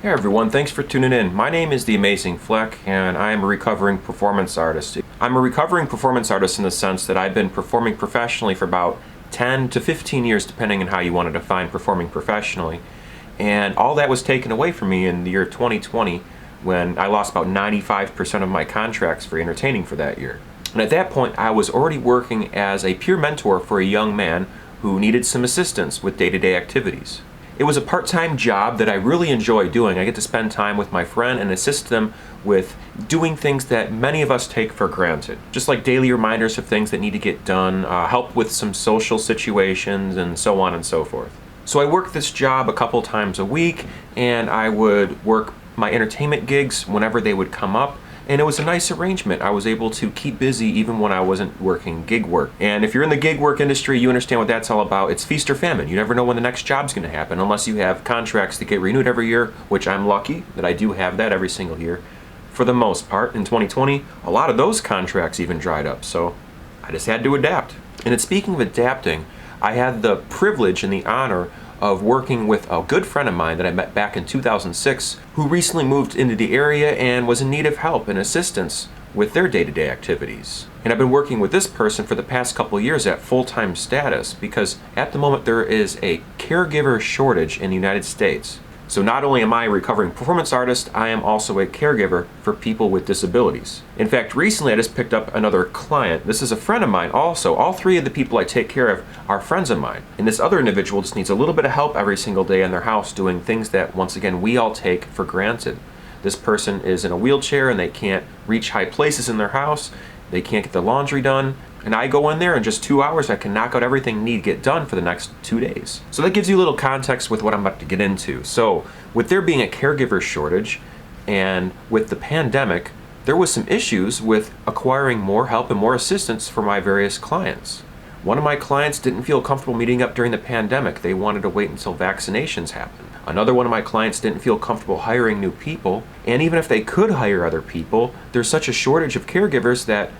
Hey everyone, thanks for tuning in. My name is TheAmazingFlec and I am a recovering performance artist. I'm a recovering performance artist in the sense that I've been performing professionally for about 10 to 15 years depending on how you want to define performing professionally. And all that was taken away from me in the year 2020 when I lost about 95% of my contracts for entertaining for that year. And at that point I was already working as a peer mentor for a young man who needed some assistance with day-to-day activities. It was a part-time job that I really enjoy doing. I get to spend time with my friend and assist them with doing things that many of us take for granted. Just like daily reminders of things that need to get done, help with some social situations, and so on and so forth. So I worked this job a couple times a week, and I would work my entertainment gigs whenever they would come up. And it was a nice arrangement. I was able to keep busy even when I wasn't working gig work. And if you're in the gig work industry, you understand what that's all about. It's feast or famine. You never know when the next job's going to happen unless you have contracts that get renewed every year, which I'm lucky that I do have that every single year. For the most part, in 2020, a lot of those contracts even dried up, so I just had to adapt. And speaking of adapting, I had the privilege and the honor of working with a good friend of mine that I met back in 2006 who recently moved into the area and was in need of help and assistance with their day-to-day activities. And I've been working with this person for the past couple years at full-time status because at the moment there is a caregiver shortage in the United States. So not only am I a recovering performance artist, I am also a caregiver for people with disabilities. In fact, recently I just picked up another client. This is a friend of mine also. All three of the people I take care of are friends of mine. And this other individual just needs a little bit of help every single day in their house doing things that, once again, we all take for granted. This person is in a wheelchair and they can't reach high places in their house. They can't get the laundry done. And I go in there in just 2 hours, I can knock out everything I need to get done for the next 2 days. So that gives you a little context with what I'm about to get into. So with there being a caregiver shortage and with the pandemic, there was some issues with acquiring more help and more assistance for my various clients. One of my clients didn't feel comfortable meeting up during the pandemic. They wanted to wait until vaccinations happened. Another one of my clients didn't feel comfortable hiring new people. And even if they could hire other people, there's such a shortage of caregivers that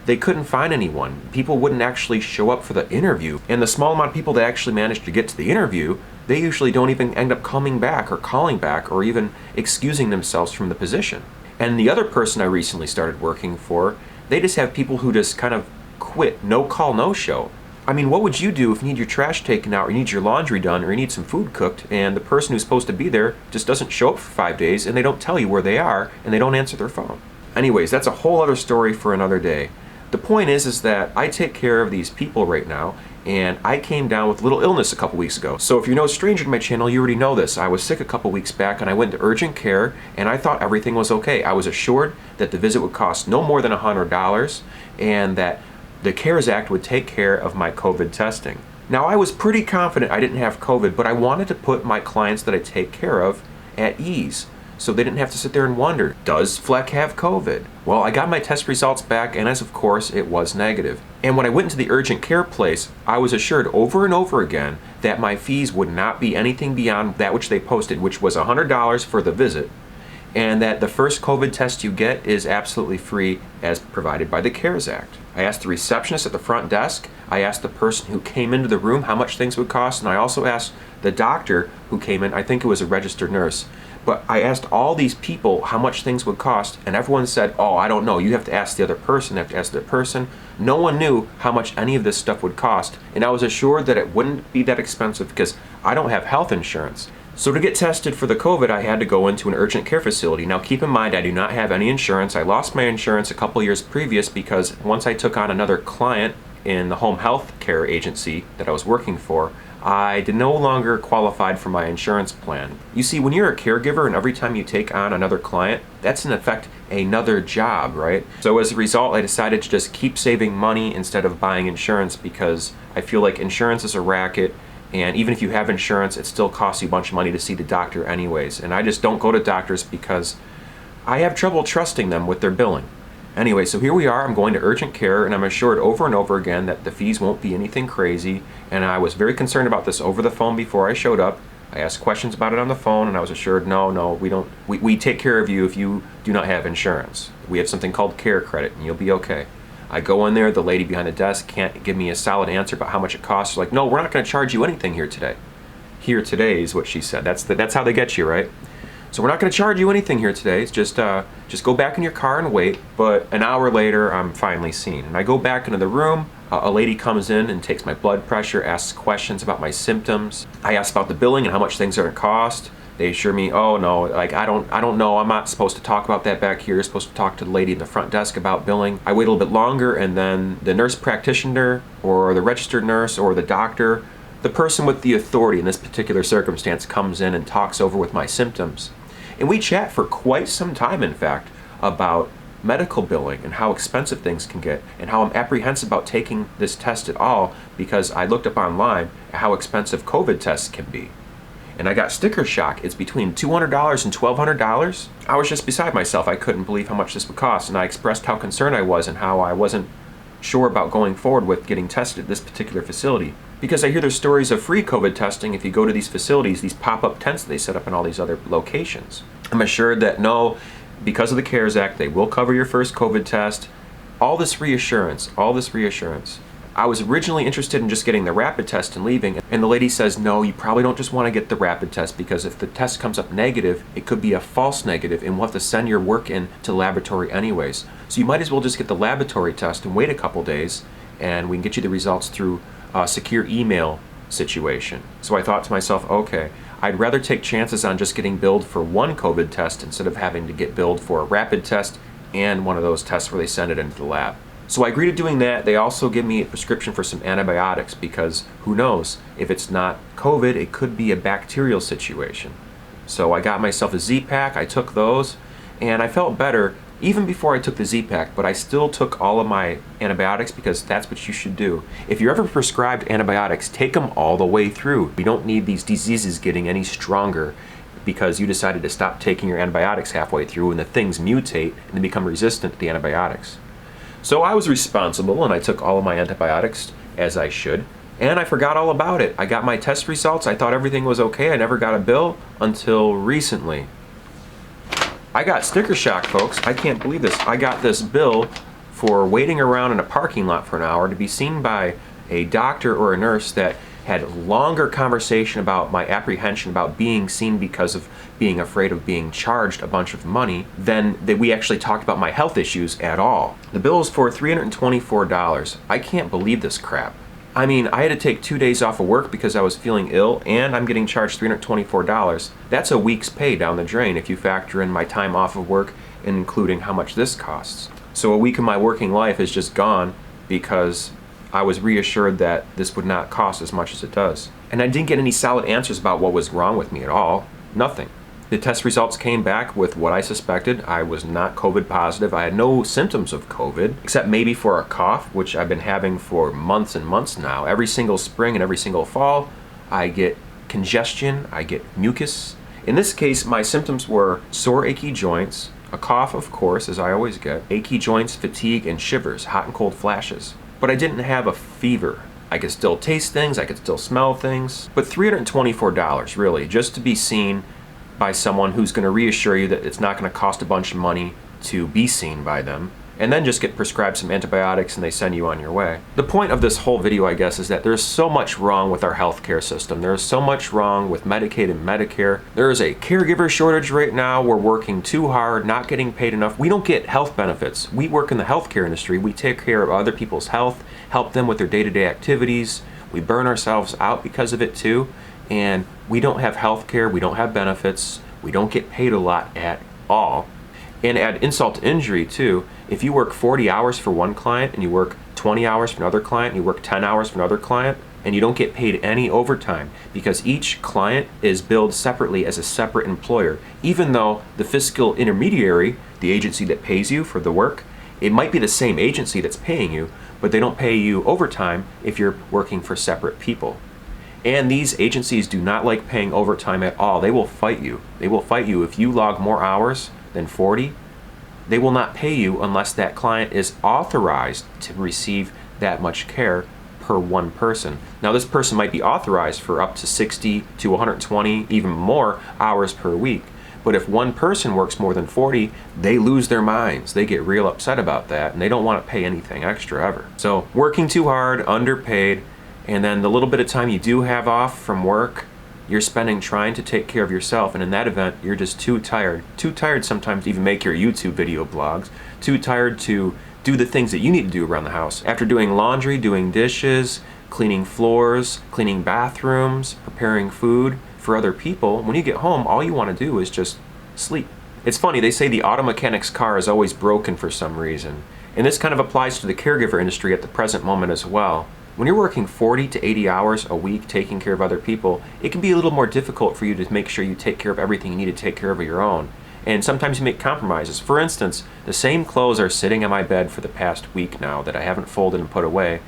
they couldn't find anyone. People wouldn't actually show up for the interview. And the small amount of people that actually managed to get to the interview, they usually don't even end up coming back or calling back or even excusing themselves from the position. And the other person I recently started working for, they just have people who just kind of quit, no call, no show. I mean, what would you do if you need your trash taken out or you need your laundry done or you need some food cooked and the person who's supposed to be there just doesn't show up for 5 days and they don't tell you where they are and they don't answer their phone? Anyways, that's a whole other story for another day. The point is that I take care of these people right now, and I came down with a little illness a couple weeks ago. So if you're no stranger to my channel, you already know this. I was sick a couple weeks back and I went to urgent care and I thought everything was okay. I was assured that the visit would cost no more than $100 and that the CARES Act would take care of my COVID testing. Now I was pretty confident I didn't have COVID, but I wanted to put my clients that I take care of at ease, so they didn't have to sit there and wonder, does Flec have COVID? Well, I got my test results back, and as of course, it was negative. And when I went into the urgent care place, I was assured over and over again that my fees would not be anything beyond that which they posted, which was $100 for the visit, and that the first COVID test you get is absolutely free as provided by the CARES Act. I asked the receptionist at the front desk, I asked the person who came into the room how much things would cost, and I also asked the doctor who came in, I think it was a registered nurse, but I asked all these people how much things would cost, and everyone said, oh, I don't know, you have to ask the other person, you have to ask the person. No one knew how much any of this stuff would cost, and I was assured that it wouldn't be that expensive because I don't have health insurance. So to get tested for the COVID, I had to go into an urgent care facility. Now keep in mind, I do not have any insurance. I lost my insurance a couple years previous because once I took on another client in the home health care agency that I was working for, I no longer qualified for my insurance plan. You see, when you're a caregiver and every time you take on another client, that's in effect another job, right? So as a result, I decided to just keep saving money instead of buying insurance because I feel like insurance is a racket, and even if you have insurance, it still costs you a bunch of money to see the doctor anyways. And I just don't go to doctors because I have trouble trusting them with their billing. Anyway, so here we are, I'm going to urgent care, and I'm assured over and over again that the fees won't be anything crazy, and I was very concerned about this over the phone before I showed up. I asked questions about it on the phone, and I was assured, no, we take care of you if you do not have insurance. We have something called care credit, and you'll be okay. I go in there, the lady behind the desk can't give me a solid answer about how much it costs. She's like, no, we're not going to charge you anything here today. Here today is what she said. That's how they get you, right? So we're not going to charge you anything here today. It's just go back in your car and wait. But an hour later, I'm finally seen. And I go back into the room. A lady comes in and takes my blood pressure, asks questions about my symptoms. I ask about the billing and how much things are going to cost. They assure me, oh no, like I don't know, I'm not supposed to talk about that back here. You're supposed to talk to the lady in the front desk about billing. I wait a little bit longer, and then the nurse practitioner or the registered nurse or the doctor, the person with the authority in this particular circumstance, comes in and talks over with my symptoms. And we chat for quite some time, in fact, about medical billing and how expensive things can get, and how I'm apprehensive about taking this test at all because I looked up online at how expensive COVID tests can be. And I got sticker shock. It's between $200 and $1,200. I was just beside myself. I couldn't believe how much this would cost, and I expressed how concerned I was and how I wasn't sure about going forward with getting tested at this particular facility. Because I hear there's stories of free COVID testing if you go to these facilities, these pop-up tents that they set up in all these other locations. I'm assured that no, because of the CARES Act, they will cover your first COVID test. All this reassurance. I was originally interested in just getting the rapid test and leaving, and the lady says, no, you probably don't just want to get the rapid test, because if the test comes up negative, it could be a false negative, and we'll have to send your work in to the laboratory anyways. So you might as well just get the laboratory test and wait a couple days, and we can get you the results through a secure email situation. So I thought to myself, okay, I'd rather take chances on just getting billed for one COVID test instead of having to get billed for a rapid test and one of those tests where they send it into the lab. So I agreed to doing that. They also give me a prescription for some antibiotics because who knows, if it's not COVID, it could be a bacterial situation. So I got myself a Z-Pack, I took those, and I felt better even before I took the Z-Pack, but I still took all of my antibiotics because that's what you should do. If you're ever prescribed antibiotics, take them all the way through. You don't need these diseases getting any stronger because you decided to stop taking your antibiotics halfway through and the things mutate and they become resistant to the antibiotics. So I was responsible and I took all of my antibiotics as I should, and I forgot all about it. I got my test results, I thought everything was okay, I never got a bill until recently. I got sticker shock, folks. I can't believe this. I got this bill for waiting around in a parking lot for an hour to be seen by a doctor or a nurse that had longer conversation about my apprehension about being seen because of being afraid of being charged a bunch of money than that we actually talked about my health issues at all. The bill is for $324. I can't believe this crap. I mean, I had to take 2 days off of work because I was feeling ill, and I'm getting charged $324. That's a week's pay down the drain if you factor in my time off of work and including how much this costs. So a week of my working life is just gone because I was reassured that this would not cost as much as it does. And I didn't get any solid answers about what was wrong with me at all. Nothing. The test results came back with what I suspected. I was not COVID positive. I had no symptoms of COVID, except maybe for a cough, which I've been having for months and months now. Every single spring and every single fall, I get congestion, I get mucus. In this case, my symptoms were sore, achy joints, a cough, of course, as I always get, achy joints, fatigue, and shivers, hot and cold flashes. But I didn't have a fever. I could still taste things, I could still smell things. But $324, really, just to be seen by someone who's going to reassure you that it's not going to cost a bunch of money to be seen by them, and then just get prescribed some antibiotics and they send you on your way. The point of this whole video, I guess, is that there's so much wrong with our healthcare system. There's so much wrong with Medicaid and Medicare. There is a caregiver shortage right now. We're working too hard, not getting paid enough. We don't get health benefits. We work in the healthcare industry. We take care of other people's health, help them with their day-to-day activities. We burn ourselves out because of it too. And we don't have health care, we don't have benefits, we don't get paid a lot at all. And add insult to injury too, if you work 40 hours for one client and you work 20 hours for another client and you work 10 hours for another client and you don't get paid any overtime because each client is billed separately as a separate employer, even though the fiscal intermediary, the agency that pays you for the work, it might be the same agency that's paying you, but they don't pay you overtime if you're working for separate people. And these agencies do not like paying overtime at all. They will fight you. They will fight you if you log more hours than 40. They will not pay you unless that client is authorized to receive that much care per one person. Now this person might be authorized for up to 60 to 120, even more hours per week. But if one person works more than 40, they lose their minds. They get real upset about that and they don't want to pay anything extra ever. So working too hard, underpaid, and then the little bit of time you do have off from work, you're spending trying to take care of yourself, and in that event, you're just too tired. Too tired sometimes to even make your YouTube video blogs, too tired to do the things that you need to do around the house. After doing laundry, doing dishes, cleaning floors, cleaning bathrooms, preparing food for other people, when you get home, all you want to do is just sleep. It's funny, they say the auto mechanic's car is always broken for some reason. And this kind of applies to the caregiver industry at the present moment as well. When you're working 40 to 80 hours a week taking care of other people, it can be a little more difficult for you to make sure you take care of everything you need to take care of your own. And sometimes you make compromises. For instance, the same clothes are sitting on my bed for the past week now that I haven't folded and put away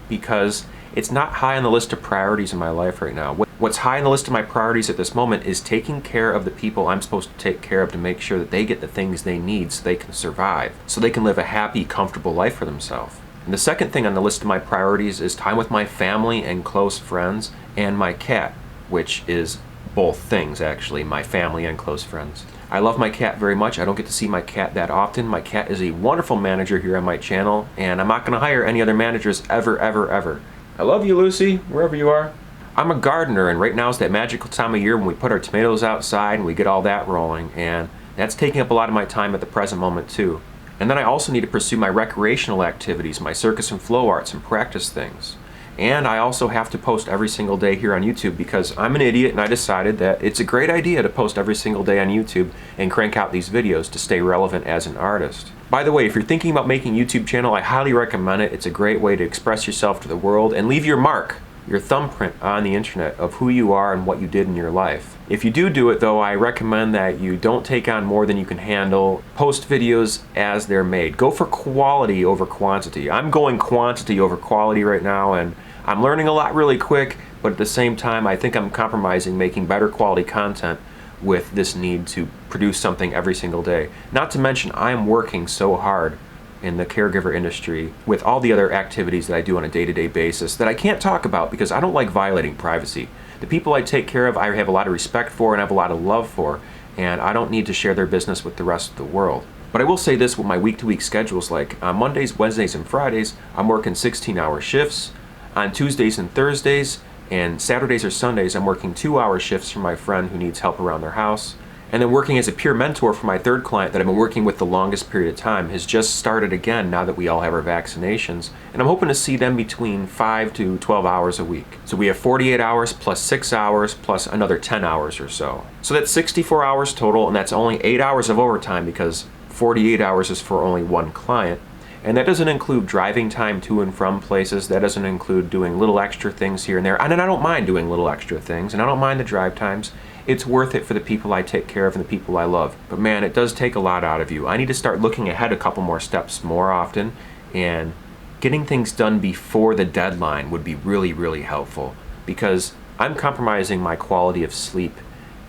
because it's not high on the list of priorities in my life right now. What's high on the list of my priorities at this moment is taking care of the people I'm supposed to take care of to make sure that they get the things they need so they can survive, so they can live a happy, comfortable life for themselves. And the second thing on the list of my priorities is time with my family and close friends and my cat, which is both things actually, my family and close friends. I love my cat very much. I don't get to see my cat that often. My cat is a wonderful manager here on my channel, and I'm not going to hire any other managers ever, ever, ever. I love you, Lucy, wherever you are. I'm a gardener, and right now is that magical time of year when we put our tomatoes outside and we get all that rolling, and that's taking up a lot of my time at the present moment too. And then I also need to pursue my recreational activities, my circus and flow arts, and practice things. And I also have to post every single day here on YouTube because I'm an idiot and I decided that it's a great idea to post every single day on YouTube and crank out these videos to stay relevant as an artist. By the way, if you're thinking about making a YouTube channel, I highly recommend it. It's a great way to express yourself to the world and leave your mark, your thumbprint on the internet of who you are and what you did in your life. If you do it though, I recommend that you don't take on more than you can handle. Post videos as they're made. Go for quality over quantity. I'm going quantity over quality right now, and I'm learning a lot really quick, but at the same time I think I'm compromising making better quality content with this need to produce something every single day. Not to mention I am working so hard in the caregiver industry with all the other activities that I do on a day-to-day basis that I can't talk about because I don't like violating privacy. The people I take care of I have a lot of respect for and I have a lot of love for, and I don't need to share their business with the rest of the world. But I will say this, what my week-to-week schedule is like. On Mondays, Wednesdays, and Fridays, I'm working 16-hour shifts. On Tuesdays and Thursdays and Saturdays or Sundays, I'm working 2-hour shifts for my friend who needs help around their house. And then working as a peer mentor for my third client that I've been working with the longest period of time has just started again now that we all have our vaccinations. And I'm hoping to see them between 5 to 12 hours a week. So we have 48 hours plus 6 hours plus another 10 hours or so. So that's 64 hours total, and that's only 8 hours of overtime because 48 hours is for only one client. And that doesn't include driving time to and from places. That doesn't include doing little extra things here and there. And I don't mind doing little extra things, and I don't mind the drive times. It's worth it for the people I take care of and the people I love. But man, it does take a lot out of you. I need to start looking ahead a couple more steps more often, and getting things done before the deadline would be really, really helpful because I'm compromising my quality of sleep.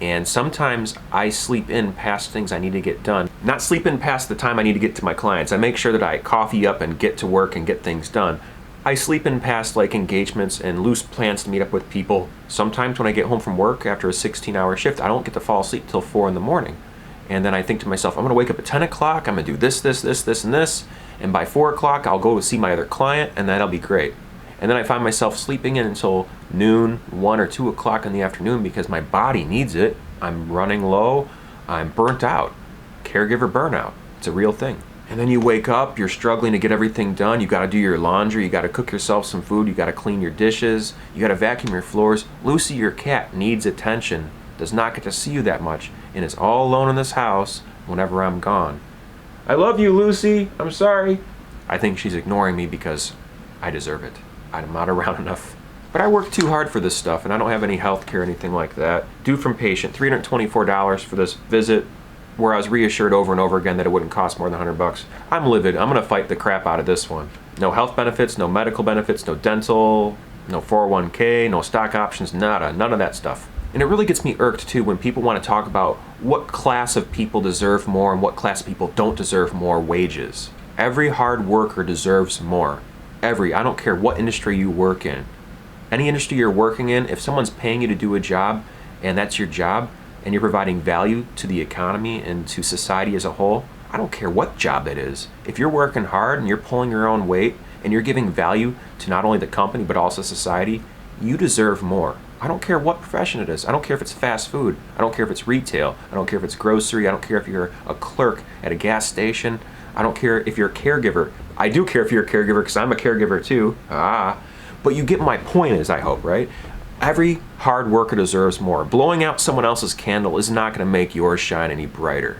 And sometimes I sleep in past things I need to get done. Not sleep in past the time I need to get to my clients. I make sure that I coffee up and get to work and get things done. I sleep in past like engagements and loose plans to meet up with people. Sometimes when I get home from work after a 16-hour shift, I don't get to fall asleep till 4 in the morning. And then I think to myself, I'm gonna wake up at 10 o'clock, I'm gonna do this, this, this, this, and this. And by 4 o'clock, I'll go see my other client and that'll be great. And then I find myself sleeping in until noon, 1 or 2 o'clock in the afternoon because my body needs it. I'm running low, I'm burnt out. Caregiver burnout, it's a real thing. And then you wake up, you're struggling to get everything done, you gotta do your laundry, you gotta cook yourself some food, you gotta clean your dishes, you gotta vacuum your floors. Lucy, your cat, needs attention, does not get to see you that much, and is all alone in this house whenever I'm gone. I love you, Lucy, I'm sorry. I think she's ignoring me because I deserve it. I'm not around enough. But I work too hard for this stuff, and I don't have any health care or anything like that. Due from patient, $324 for this visit, where I was reassured over and over again that it wouldn't cost more than $100. I'm livid. I'm gonna fight the crap out of this one. No health benefits, no medical benefits, no dental, no 401k, no stock options, nada, none of that stuff. And it really gets me irked too when people want to talk about what class of people deserve more and what class of people don't deserve more wages. Every hard worker deserves more. I don't care what industry you work in. Any industry you're working in, if someone's paying you to do a job and that's your job and you're providing value to the economy and to society as a whole, I don't care what job it is. If you're working hard and you're pulling your own weight and you're giving value to not only the company but also society, you deserve more. I don't care what profession it is. I don't care if it's fast food. I don't care if it's retail. I don't care if it's grocery. I don't care if you're a clerk at a gas station. I don't care if you're a caregiver. I do care if you're a caregiver because I'm a caregiver too. But you get my point is, I hope, right? Every hard worker deserves more. Blowing out someone else's candle is not going to make yours shine any brighter.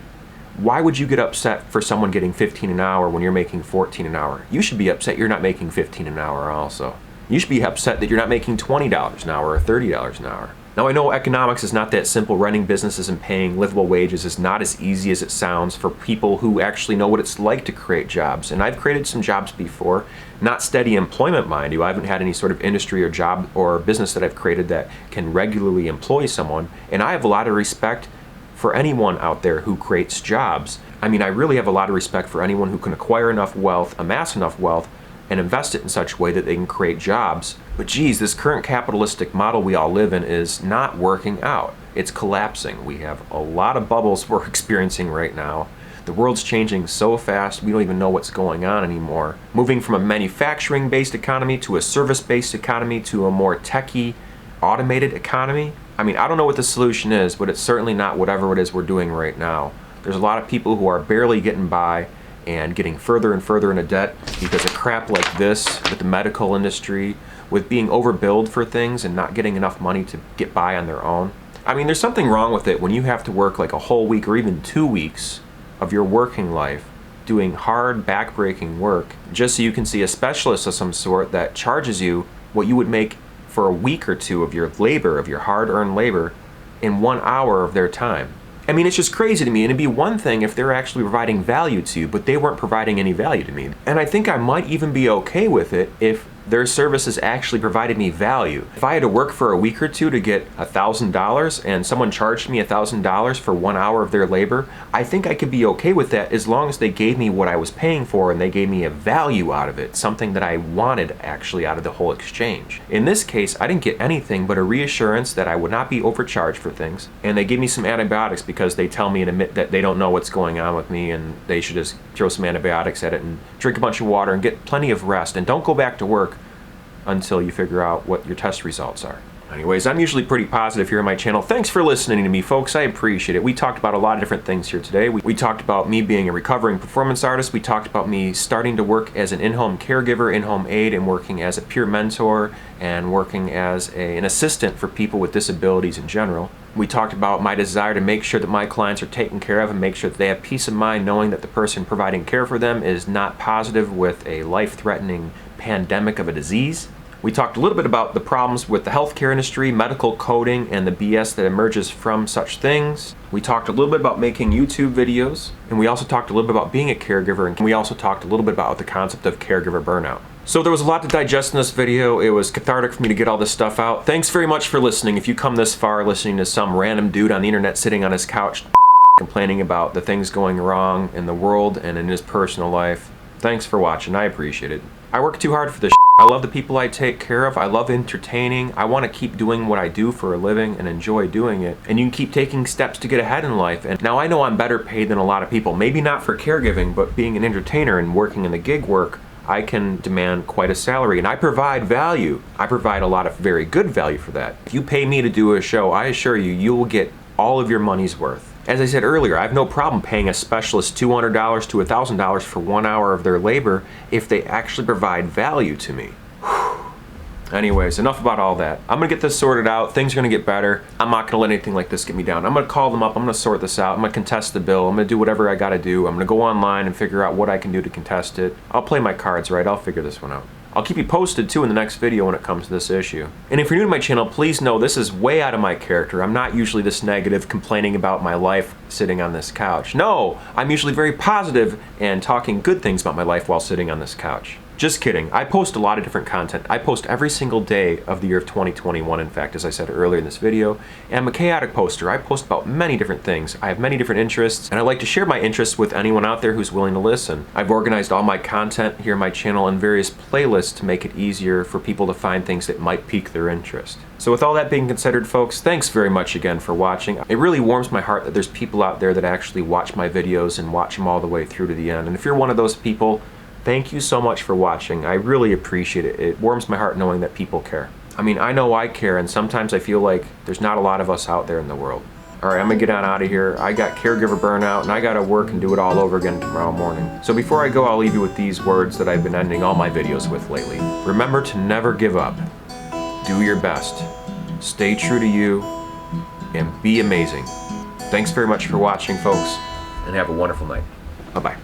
Why would you get upset for someone getting 15 an hour when you're making 14 an hour? You should be upset you're not making 15 an hour also. You should be upset that you're not making $20 an hour or $30 an hour. Now I know economics is not that simple. Running businesses and paying livable wages is not as easy as it sounds for people who actually know what it's like to create jobs. And I've created some jobs before, not steady employment, mind you. I haven't had any sort of industry or job or business that I've created that can regularly employ someone. And I have a lot of respect for anyone out there who creates jobs. I mean, I really have a lot of respect for anyone who can acquire enough wealth, amass enough wealth, and invest it in such a way that they can create jobs. But geez, this current capitalistic model we all live in is not working out. It's collapsing. We have a lot of bubbles we're experiencing right now. The world's changing so fast, we don't even know what's going on anymore. Moving from a manufacturing-based economy to a service-based economy to a more techie, automated economy. I mean, I don't know what the solution is, but it's certainly not whatever it is we're doing right now. There's a lot of people who are barely getting by and getting further and further into debt because of crap like this with the medical industry, with being overbilled for things and not getting enough money to get by on their own. I mean, there's something wrong with it when you have to work like a whole week or even 2 weeks of your working life doing hard, back-breaking work just so you can see a specialist of some sort that charges you what you would make for a week or two of your labor, of your hard-earned labor, in 1 hour of their time. I mean, it's just crazy to me, and it'd be one thing if they're actually providing value to you, but they weren't providing any value to me. And I think I might even be okay with it if their services actually provided me value. If I had to work for a week or two to get $1,000 and someone charged me $1,000 for 1 hour of their labor, I think I could be okay with that as long as they gave me what I was paying for and they gave me a value out of it, something that I wanted actually out of the whole exchange. In this case, I didn't get anything but a reassurance that I would not be overcharged for things, and they gave me some antibiotics because they tell me and admit that they don't know what's going on with me and they should just throw some antibiotics at it and drink a bunch of water and get plenty of rest and don't go back to work until you figure out what your test results are. Anyways, I'm usually pretty positive here on my channel. Thanks for listening to me, folks. I appreciate it. We talked about a lot of different things here today. We talked about me being a recovering performance artist. We talked about me starting to work as an in-home caregiver, in-home aide, and working as a peer mentor and working as an assistant for people with disabilities in general. We talked about my desire to make sure that my clients are taken care of and make sure that they have peace of mind knowing that the person providing care for them is not positive with a life-threatening pandemic of a disease. We talked a little bit about the problems with the healthcare industry, medical coding, and the BS that emerges from such things. We talked a little bit about making YouTube videos, and we also talked a little bit about being a caregiver, and we also talked a little bit about the concept of caregiver burnout. So there was a lot to digest in this video. It was cathartic for me to get all this stuff out. Thanks very much for listening. If you come this far listening to some random dude on the internet sitting on his couch complaining about the things going wrong in the world and in his personal life, thanks for watching. I appreciate it. I work too hard for this. I love the people I take care of. I love entertaining. I want to keep doing what I do for a living and enjoy doing it. And you can keep taking steps to get ahead in life. And now I know I'm better paid than a lot of people. Maybe not for caregiving, but being an entertainer and working in the gig work, I can demand quite a salary. And I provide value. I provide a lot of very good value for that. If you pay me to do a show, I assure you, you will get all of your money's worth. As I said earlier, I have no problem paying a specialist $200 to $1,000 for 1 hour of their labor if they actually provide value to me. Anyways, enough about all that. I'm gonna get this sorted out. Things are gonna get better. I'm not gonna let anything like this get me down. I'm gonna call them up. I'm gonna sort this out. I'm gonna contest the bill. I'm gonna do whatever I gotta do. I'm gonna go online and figure out what I can do to contest it. I'll play my cards right. I'll figure this one out. I'll keep you posted too in the next video when it comes to this issue. And if you're new to my channel, please know this is way out of my character. I'm not usually this negative, complaining about my life sitting on this couch. No, I'm usually very positive and talking good things about my life while sitting on this couch. Just kidding. I post a lot of different content. I post every single day of the year of 2021, in fact, as I said earlier in this video. And I'm a chaotic poster. I post about many different things. I have many different interests, and I like to share my interests with anyone out there who's willing to listen. I've organized all my content here on my channel in various playlists to make it easier for people to find things that might pique their interest. So with all that being considered, folks, thanks very much again for watching. It really warms my heart that there's people out there that actually watch my videos and watch them all the way through to the end. And if you're one of those people, thank you so much for watching. I really appreciate it. It warms my heart knowing that people care. I mean, I know I care, and sometimes I feel like there's not a lot of us out there in the world. All right, I'm gonna get on out of here. I got caregiver burnout, and I gotta work and do it all over again tomorrow morning. So before I go, I'll leave you with these words that I've been ending all my videos with lately. Remember to never give up. Do your best. Stay true to you, and be amazing. Thanks very much for watching, folks, and have a wonderful night. Bye-bye.